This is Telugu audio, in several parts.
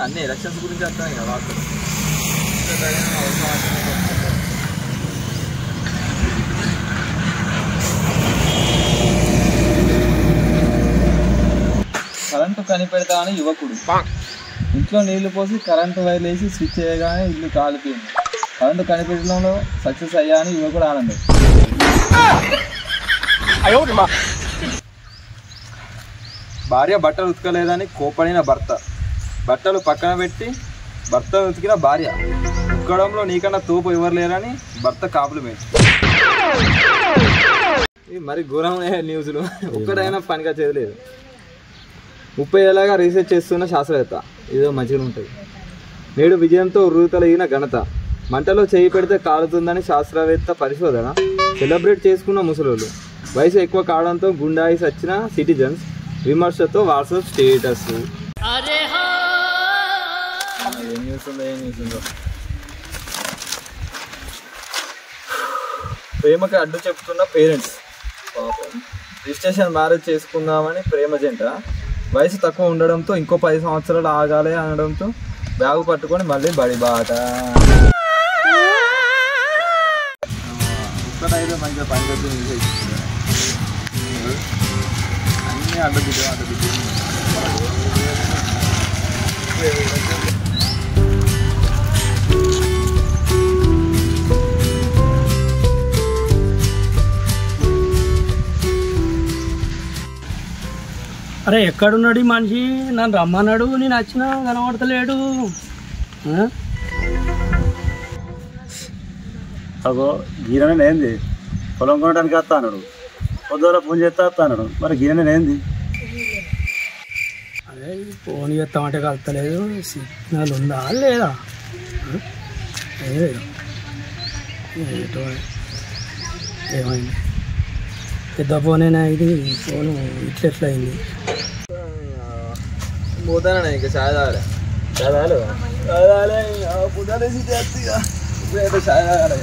అన్ని ఎలక్షన్స్ గురించి వస్తాయి కదా వార్తలు. కరెంటు కనిపెడతా అని యువకుడు ఇంట్లో నీళ్లు పోసి కరెంటు వైర్లు వేసి స్విచ్ చేయగానే ఇల్లు కాలిపోయింది. కరెంటు కనిపెట్టడంలో సక్సెస్ అయ్యా అని యువకుడు ఆనందం. భార్య బట్టలు ఉతకలేదని కోపడిన భర్త, బట్టలు పక్కన పెట్టి భర్త ఉతికిన భార్య, ఉతకడంలో నీకన్నా తోపు ఎవరు లేరని భర్త కాంప్లిమెంట్. ఇది మరి ఘోరమైన న్యూస్లు, ఒక్కడైనా పనిగా చేయలేదు. 30 ఏళ్ళగా రీసెర్చ్ చేస్తున్న శాస్త్రవేత్త, ఇదో మంచిగా ఉంటుంది. నేడు విజయంతో ఉర్రూతలగిన ఘనత, మంటలో చేయి పెడితే కాలుతుందని శాస్త్రవేత్త పరిశోధన, సెలబ్రేట్ చేసుకున్న ముసలోళ్ళు, వయసు ఎక్కువ కావడంతో గుండాయి సచ్చిన సిటిజన్స్, విమర్శతో వాట్సాప్ స్టేటస్. ఏం న్యూస్ ఉందో. ప్రేమకి అడ్డు చెప్తున్న పేరెంట్స్, పాపం రిజిస్ట్రేషన్ మ్యారేజ్ చేసుకుందామని ప్రేమ జంట వయసు తక్కువ ఉండడంతో ఇంకో 10 సంవత్సరాలు ఆగాలి అనడంతో బ్యాగు పట్టుకొని మళ్ళీ బడి బాట. ఒక్కటైతే మంచిగా పనికొచ్చి అన్నీ అడ్డబిడ్డ. అరే ఎక్కడున్నాడు ఈ మనిషి? నన్ను రమ్మన్నాడు, నేను వచ్చినా కనబడతలేడు. అగో గీరనే ఏంది? పొలం కొనడానికి వస్తా అన్నాడు, పొద్దున ఫోన్ చేస్తా వస్తా అన్నాడు. మరి గీరనే ఏంది? అదే ఫోన్ చేస్తామంటే కలుతలేదు. సిగ్నల్ ఉందా లేదా? ఏమైంది? పెద్ద ఫోనేనా ఇది? ఫోను ఇట్లెట్లా అయింది? పోతానా ఇంకా చాయ్ తాగాలి. పొద్దునేసి ఇప్పుడైతే చాయ్ తాగాలి.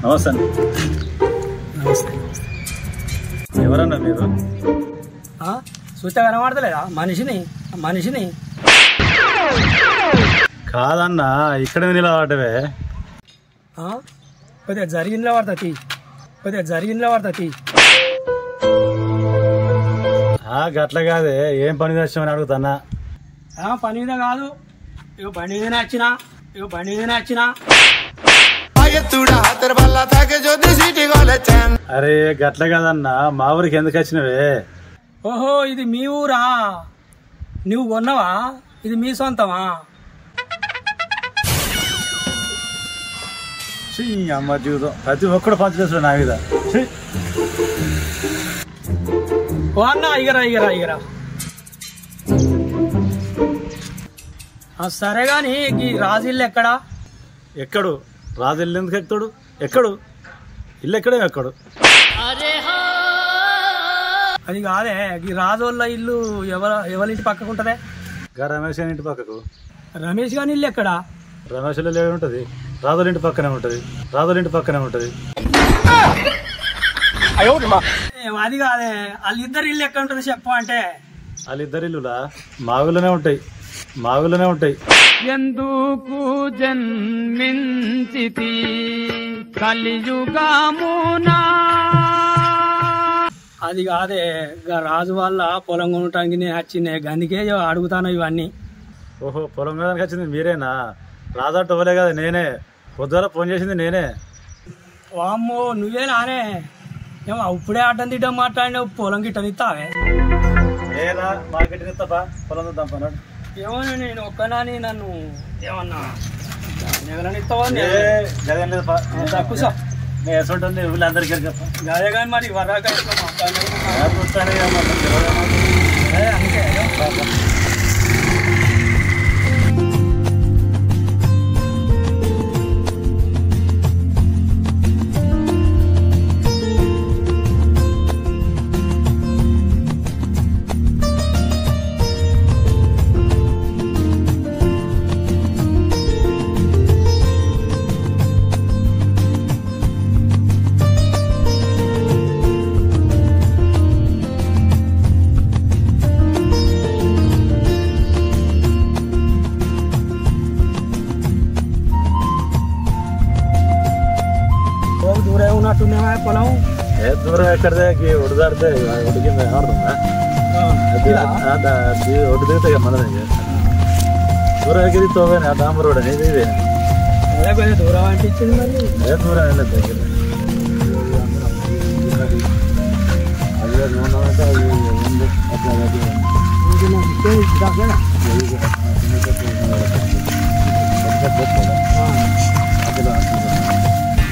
నమస్తే. నమస్తే. ఎవరన్నా మీరు? చూస్తే కనబడతలేదా మనిషిని? కాదన్నా, ఇక్కడ నిలబడవే. కొద్దిగా జరిగిందిలో పడుతుంది. గట్ల కాదే, ఏం పని చేస్తామని అడుగుతానా? పని మీద కాదు, ఇగో బండి మీదనే వచ్చినా. అరే గట్ల కాదన్నా, మా ఊరికి ఎందుకు వచ్చినవే? ఓహో, ఇది మీ ఊరా? నువ్వు కొన్నావా? ఇది మీ సొంతమా? అమ్మ జీవితం ప్రతి ఒక్కడు పంచుచేస్తాడు నా మీద. ఓ అన్న, ఇగరా. సరే గాని ఈ రాజు ఎక్కడా? ఎక్కడు? రాజు ఇల్లు ఎందుకు ఎక్కుతాడు? ఎక్కడు? ఇల్లు ఎక్కడు? అది కాదే, ఈ రాజోళ్ళ ఇల్లు ఎవరింటి పక్కకు ఉంటదే? రమేష్ ఇంటి పక్కకు. రమేష్ గాని ఇల్లు ఎక్కడా? రమేష్ ఇల్లు ఉంటుంది, రాజుల ఇంటి పక్కనే ఉంటది. అది కాదే, వాళ్ళిద్దరు ఇల్లు ఎక్కడ ఉంటుంది చెప్పు అంటే. వాళ్ళిద్దరి ఇల్లులా మా ఊళ్ళోనే ఉంటాయి. ఎందుకు జన్మించితి కలియుగమునా? అది కాదే, రాజు వాళ్ళ పొలం కొనటానికి నేను వచ్చింది, అందుకే అడుగుతాను ఇవన్నీ. ఓహో, పొలం కొనడానికి వచ్చింది మీరేనా? రాజా టోలే కదా నేనే, పొద్దున ఫోన్ చేసింది నేనే. వామ్మో, నువ్వేనానే? ఏమో ఇప్పుడే అడ్డం తిడ్డం మాట్లాడినావు, పొలం గిట్టని ఇస్తావే? మార్కెట్ ఇస్తాపా, పొలం చూద్దాం పన్నాడు. ఏమో నేను ఒక్కనాని, నన్ను ఏమన్నా ఇస్తావా? కూర్చో, వీళ్ళందరికీ అదే కానీ మరి వరాక అంతే. ఉన్నట్టున్నావా పొలం ఏ దూరం ఎక్కడిదే ఉడిదాడితే ఉడికింది ఆడుతుందా ఒడ్డు దిగుతాయి మన దగ్గర దూరం ఎక్కిది తోవేనా డాంబర్ రోడ్ అనేది ఇదే అదే కొంచెం దూరం అనిపించింది మరి ఏ దూరం వెళ్ళదు దగ్గర అది అంటే అది ఉంది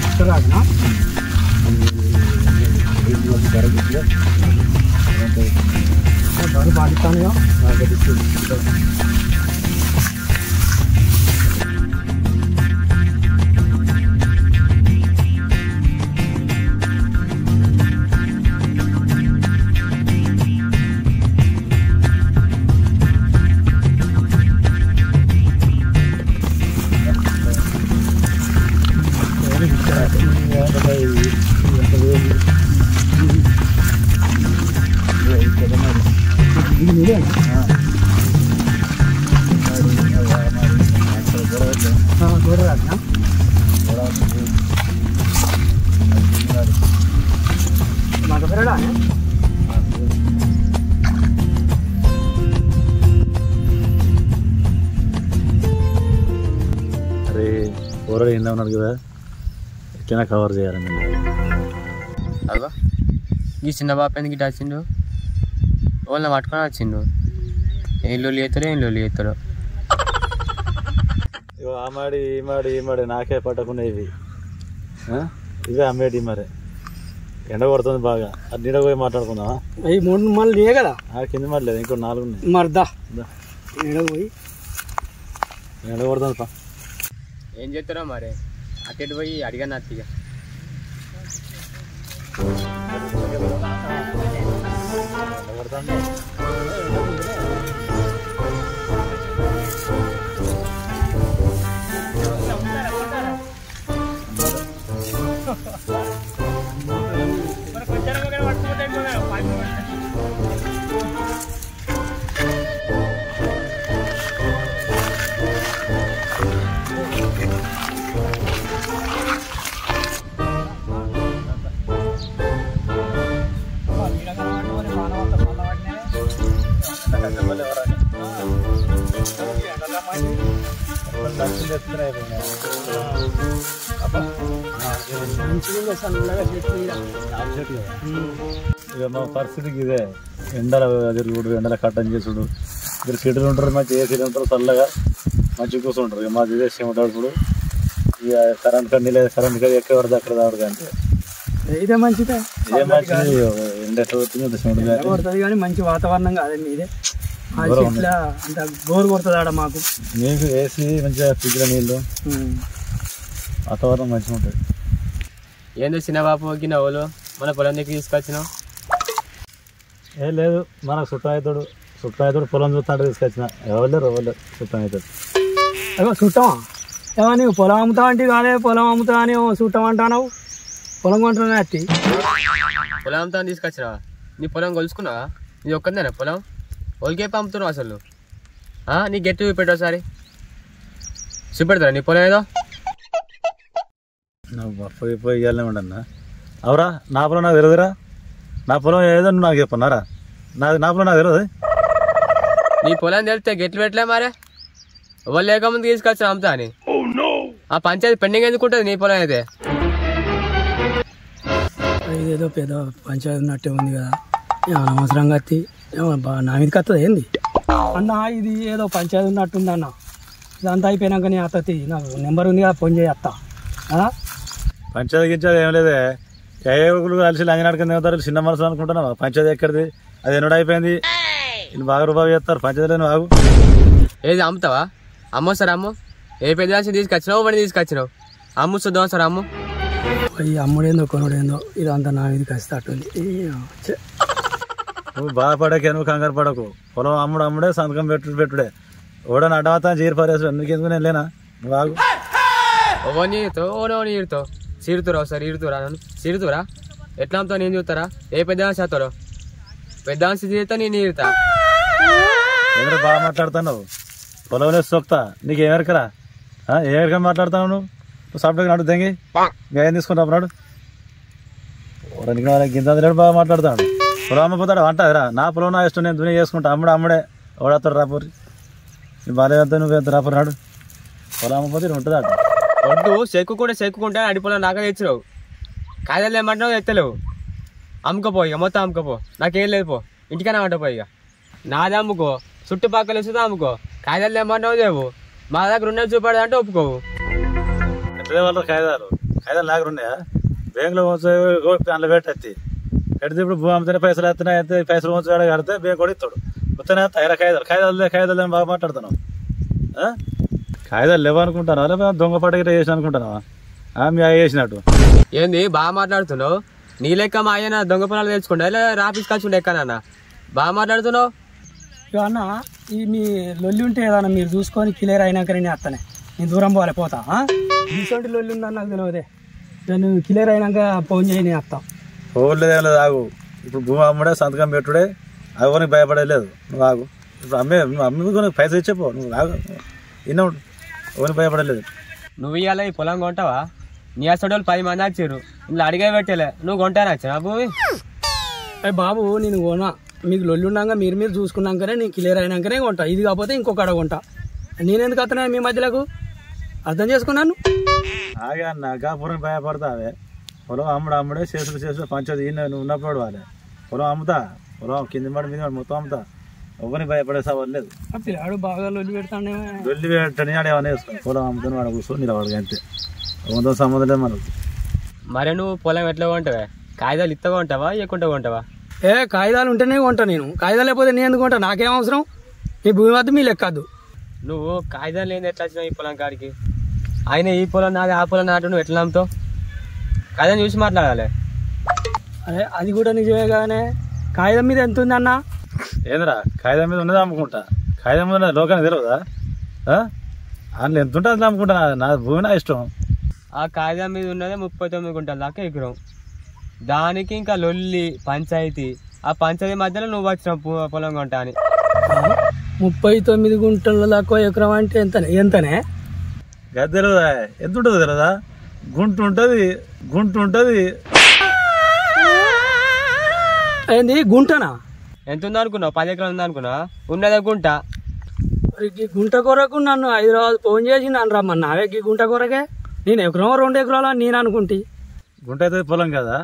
అట్లా రాజనా బాగా పాటిస్తాను రాజనా మాకు పెరడా అరే ఊరలో ఏందా ఉన్నారు కదా ఎట్లైనా కవర్ చేయాలని అగో ఈ చిన్న బాప ఎందుకు ఇట్లా వచ్చిండు వాళ్ళని పట్టుకొని వచ్చిండు ఏం లొల్లి చేస్తాడో ఆ మాడి ఈ మాడి నాకే పట్టకుండా ఇవి ఇవే అమ్మేటి మరి ఎండ కొడుతుంది బాగా అది నీడ పోయి మాట్లాడుకుందామా అవి 3 మళ్ళీ లే కదా కింద మరి లేదు ఇంకో 4 ఉన్నాయి మరిదా పోయి ఎండ కొడుతుంది పా ఏం చేస్తారో మరి అటు పోయి అడిగాను అత్తిగా ఇక మా పరిస్థితికి ఇదే ఎండల తిరుగుడు ఎండల కట్టం చేసుడు మీరు సీట్లు ఉంటారు మంచి ఏ సీట్లు ఉంటారు చల్లగా మంచిగా కూర్చుంటారు ఇక మాది ఇదే సేమ్ ఇప్పుడు ఇక కరెంట్ కండి లేదు కరెంట్ కది ఎక్కడ పడితే అక్కడ రావడం అంటే ఇదే మంచిదే ఇదే మంచిది ఎండ ఎట్లా కొడుతుంది కానీ మంచి వాతావరణం కాదండి ఇదే అంత బోర్ కొడుతుంది ఆడ మాకు మీకు వేసి మంచిగా ఫ్రిడ్జ్లో నీళ్ళు వాతావరణం మంచిగా ఉంటుంది ఏందో చిన్న బాపు ఒగ్గిన ఓలు మన పొలం దగ్గర తీసుకొచ్చినావు ఏం లేదు మనకు చుట్టాయితోడు పొలం చూస్తాంటే తీసుకొచ్చిన ఎవరు చుట్టాయితాడు అయ్యో చుట్టమా ఏమో నీవు పొలం అమ్ముతా అంటే కాదే పొలం అమ్ముతా అని చుట్టం అంటావు పొలం కొంటున్నా అత్తి పొలం అమ్ముతా తీసుకొచ్చినావా నీ పొలం కొలుసుకున్నావా ఇది ఒక్కదేనా పొలం ఒలికే పంపుతున్నావు అసలు నీ గట్టి చూపెట్టావు సారి చూపెడతారా నీ పొలం ఏదో పోయి ఇవ్వాలనే ఉండన్నా అవురా నా పొలం నాకు తెలియదురా నా పొలం ఏదో నాకు చెప్పన్నారా నా పొలం నాకు తెలియదు నీ పొలం తెలిస్తే గెట్లు పెట్టలే మరే ఎవరు లేకముందు తీసుకొచ్చిన అమ్ముతా అని ఆ పంచాయతీ పెండింగ్ ఎందుకు ఉంటుంది నీ పొలం అయితే ఇదేదో పెద్ద పంచాయతీ ఉన్నట్టే ఉంది కదా అనవసరంగా అత్తి నా మీదకి వస్తుంది ఏంది అన్న ఇది ఏదో పంచాయతీ ఉన్నట్టుంది అన్న ఇదంతా అయిపోయినాక నీ అత్తది నాకు నెంబర్ ఉంది కదా ఫోన్ చేయి అత్త పంచాయతీ గించేది ఏం లేదే ఏగులు కలిసి లంజనాడుకుని తిరుగుతారు చిన్న మనసు అనుకుంటున్నావు పంచాయతీ ఎక్కడిది అది ఎన్నడూ అయిపోయింది వీళ్ళు బాగా రూపాయలు చేస్తారు పంచాయతీలో ఆగు ఏది అమ్ముతావా అమ్మో సార్ అమ్ము ఏ పెద్ద తీసుకొచ్చినావు వాడిని తీసుకొచ్చినావు అమ్ము చూద్దాం సార్ అమ్ము ఈ అమ్ముడేందో కొనుడేందో ఇదంతా నా మీదకి వస్తేటుంది నువ్వు బాధపడకే నువ్వు కంగారు పడకు పొలం అమ్ముడే సంతకం పెట్టుడే ఓడని అడ్డమతా జీరు పారేసు ఎందుకు నేను లేనా నువ్వు ఆగు ఓ నీరుతో సీరుతురా ఒకసారి సీరుతురా ఎట్లా అమ్ముతావు నేను చూస్తారా ఏ పెద్ద చేస్తారో పెద్ద తీరుతా నేను ఈరుతా ఎవరు బాగా మాట్లాడుతున్నావు పొలం వేసి సొక్తా నీకు ఏమెరకరా ఏమెరకని మాట్లాడుతున్నావు నువ్వు సబ్జెక్ట్ నాడు దెంగి ఏం తీసుకుంటావు నాడు గింత బాగా మాట్లాడతాడు. పొలం అమ్మపోతాడు అంటారా, నా పొలం నా ఇష్టం, నేను దునియా చేసుకుంటా, అమ్ముడే ఓడతాడు రాపూరి, నీ బాగా ఎంత నువ్వు ఎంత రాపూరి నాడు. పొలం అమ్మపోతే ఉంటుంది అట. వడ్డు చెక్కుకుంటే అడిపోలో నాకే తెచ్చినావు, కాయలు ఏమంటున్నావు ఎత్తలేవు. అమ్ముకోపో ఇక మొత్తం అమ్ముకోపో, నాకేం లేదు పో, ఇంటికైనా అంటపో. ఇక నాది అమ్ముకో, చుట్టుపక్కల వస్తుంది అమ్ముకో, కాయలు ఏమంటున్నావు లేవు. మా దగ్గర ఉన్నది చూపడదంటే ఒప్పుకోవు. ఎట్లే వాళ్ళు కాగితాలు దగ్గర ఉన్నాయా, బ్యాంకులో అందులో పెట్టి పెడితే ఇప్పుడు భూమి అమ్మితేనే పైసలు వస్తున్నాయి, అయితే పైసలు ఉంచాడు కడితే బ్యాంక్ కూడా ఇస్తాడు. మొత్తం కాగితాలు బాగా మాట్లాడుతున్నావు. కాగితాలు లేవనుకుంటానా, లేకపోతే దొంగ పడగిర చేసి అనుకుంటున్నావా? మీ అయ్య చేసినట్టు ఏంది బాగా మాట్లాడుతున్నావు? నీ లెక్క మా అయ్యన దొంగ పొలాలు తెచ్చుకుంటా ఇలా రాఫీస్ కాల్చుకుంటే ఎక్కనన్నా బాగా మాట్లాడుతున్నావు. ఇక అన్న ఈ మీ లొల్లి ఉంటే ఏదన్నా మీరు చూసుకొని క్లియర్ అయినాక నేను వస్తానే, నేను దూరం పోవాలి పోతా. ఇటువంటి లొల్లి ఉందని నాకు తెలియదే, నేను క్లియర్ అయినాక ఫోన్ చేయి, నేను వస్తాం. పోలేదేం లేదు, ఆగు. ఇప్పుడు భూమి అమ్ముడే సంతకం పెట్టుడే, అవ్వనికి భయపడలేదు. నువ్వు ఆగు. ఇప్పుడు నువ్వు అమ్మి పైసలు ఇచ్చేపో, నువ్వు ఆగు. ఇన్నో ఎవరికి భయపడలేదు. నువ్వు ఇవాళ ఈ పొలం కొంటావా? నీ అసలు 10 మంది వచ్చారు, ఇంట్లో అడిగే పెట్టలే, నువ్వు కొంటాను వచ్చినా భూమి? అయ్యి బాబు నేను కొనా, మీకు లొల్లి ఉన్నాక మీరు చూసుకున్నాకనే నేను క్లియర్ అయినాకనే కొంటా, ఇది కాకపోతే ఇంకొక అడ కొంటా. నేనెందుకు వస్తున్నాయి మీ మధ్యలోకి, అర్థం చేసుకున్నాను. ఆగా అన్న గాపురం భయపడతావే, పొలం అమ్ముడే చేసుడు పంచది నువ్వు ఉన్నప్పుడు వాళ్ళే పొలం అమ్ముతా, పొలం కింది మాట మీద మొత్తం అమ్ముతా, ఎవరిని భయపడే సవాలు లేదు. పిల్లాడు బాగా లొల్లి పెడతానే, లొల్లి పెట్టని ఏమన్నా వేసుకో, పొలం అమ్ముతాను వాడు కూర్చొని నిలబడగా అంతే, ఎవరితో సంబంధం లేదు మనకు. మరి నువ్వు పొలం ఎట్లా కొంటావా? కాగితాలు ఇత్తగా ఉంటావా ఇవ్వకుండా కొంటావా? కాగితాలు ఉంటేనే కొంటా నేను, కాగితాలు లేకపోతే నేను ఎందుకు కొంటా? నాకేం అవసరం, మీ భూమి వద్ద మీ లెక్కద్దు. నువ్వు కాగితాలు ఏంది ఎట్లా వచ్చినావు ఈ పొలం కాడికి? ఆయన ఈ పొలం నాది ఆ పొలం నాటు నువ్వు ఎట్లా నమ్ముతావు? కాగితం చూసి మాట్లాడాలి. అదే అది కూడా నిజమే కానీ కాగితం మీద ఎంత ఉంది అన్న? ఏందిరా కాగితం మీద ఉన్నది అమ్ముకుంటా, కాగితం మీద లోకానికి తెలియదా? అందులో ఎంత ఉంటుంది అది అమ్ముకుంటా, నా భూమి నా ఇష్టం. ఆ కాగితం మీద ఉన్నదే 39 గుంటల దాకా ఎకరం, దానికి ఇంకా లొల్లి పంచాయతీ, ఆ పంచాయతీ మధ్యలో నువ్వు వచ్చిన పొలం కొంటా అని. 39 గుంటల దాకా ఎకరం అంటే ఎంతనే? అది తెలియదా? ఎంత ఉంటుంది తెలియదా? గుంట ఉంటుంది. ఏంది గుంటనా? ఎంత ఉంది అనుకున్నావు? 10 ఎకరాలు ఉంది అనుకున్నా, ఉన్నదే గుంట. ఈ గుంట కొరకు నన్ను హైదరాబాద్ ఫోన్ చేసి నన్ను రమ్మన్నా, ఈ గుంట కొరకే నేను ఎకరం 2 ఎకరాలు అని నేను అనుకుంటే. గుంట అయితే పొలం కదా,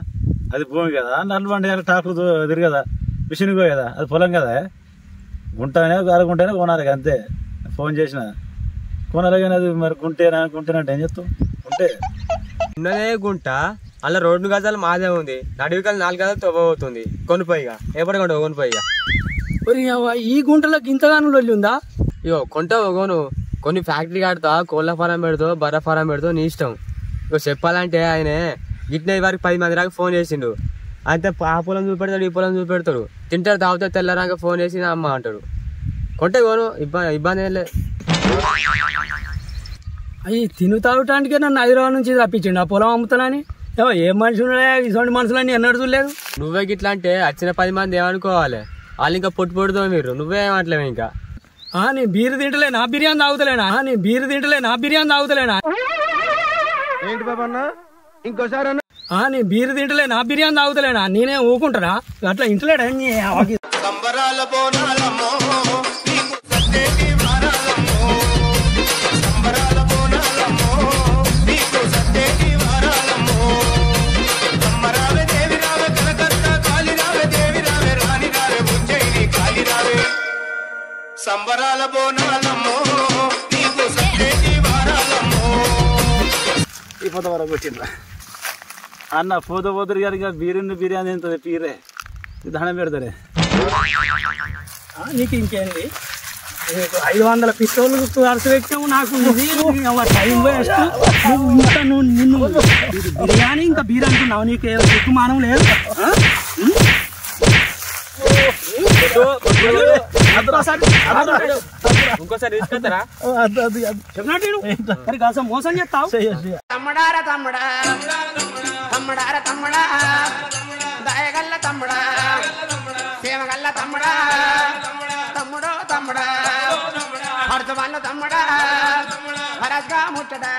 అది భూమి కదా, నల్లు బండి ట్రాక్టర్ తిరగదా, మిషన్ కదా, అది పొలం కదా. గుంటనే అరగుంటేనే కొనాలి అంతే. ఫోన్ చేసిన కొనాలి కానీ అది మరి గుంటేనంటే ఏం చెప్తావు? ఉంటే ఉన్నదే గుంట, అలా 2 గజాలు మాదే ఉంది, నడివికలు 4 గజాలు తవ్వబోతుంది. కొనుపోయిగా ఎప్పటికంటే కొనుపోయిగా. ఈ గుంటలకు ఇంతగానో లొల్లి ఉందా? ఇగో కొంటావు కొను, కొన్ని ఫ్యాక్టరీ కడతా, కోళ్ళ ఫారం పెడతావు, బర్ర ఫారం పెడతావు, నీ ఇష్టం. ఇగో చెప్పాలంటే ఆయన గిట్నే వారికి 10 మంది దాకా ఫోన్ చేసిండు, అంతే ఆ పొలం చూపెడతాడు, ఈ పొలం చూపెడతాడు, తింటాడు తాగుతాడు, తెల్లరాక ఫోన్ చేసి అమ్మ అంటాడు. కొంటే కొను, ఇబ్బంది ఏం లేదు. అవి తిను తాగటానికే నన్ను హైదరాబాద్ నుంచి తప్పించిండు ఆ పొలం అమ్ముతానని. ఏం మనిషి ఇటువంటి మనుషులని ఎన్నడూ చూడలేదు. నువ్వే గిట్లా అంటే వచ్చిన 10 మంది ఏమనుకోవాలి? వాళ్ళు ఇంకా పొట్టుతో మీరు, నువ్వేమంటలేవు ఇంకా. నీ బీరు తింటలే నా బిర్యానీ తాగుతలేనా? ఏంటి బాబా అన్న ఇంకోసారి అన్న? నీ బీరు తింటలే నా బిర్యానీ తాగుతలేనా? నేనే ఊకుంటారా అట్లా ఇంటలేడా? సంబరాల బోనాలమ్మో ఈ పొద్దు వరకు వచ్చిండ్రా అన్న, పోతు గారికి బిర్యానీ తింటుంది పీరే, దండం పెడతారే. నీకు ఇంకేంది 500 పిస్తోలు ఖర్చు పెట్టావు, నాకు టైం వేస్ట్. నువ్వు ఇంకా నిన్ను బిర్యానీ ఇంకా బీర్ అంటున్నావు, నీకే దిక్కుమానం లేదు. ఇంకోసారి తీసుకెళ్తారా? చెప్పినట్టు కాసం మోసం చేస్తావు. తమ్ముడారా తమ్ముడా, తమ్ముడారా తమ్ముడా, దయగల్ల తమ్ముడా, సేమగల్ల తమ్ముడా, తమ్ముడో తమ్ముడా, హర్త వాళ్ళ తమ్ముడా, హరస్గా ముట్టడా.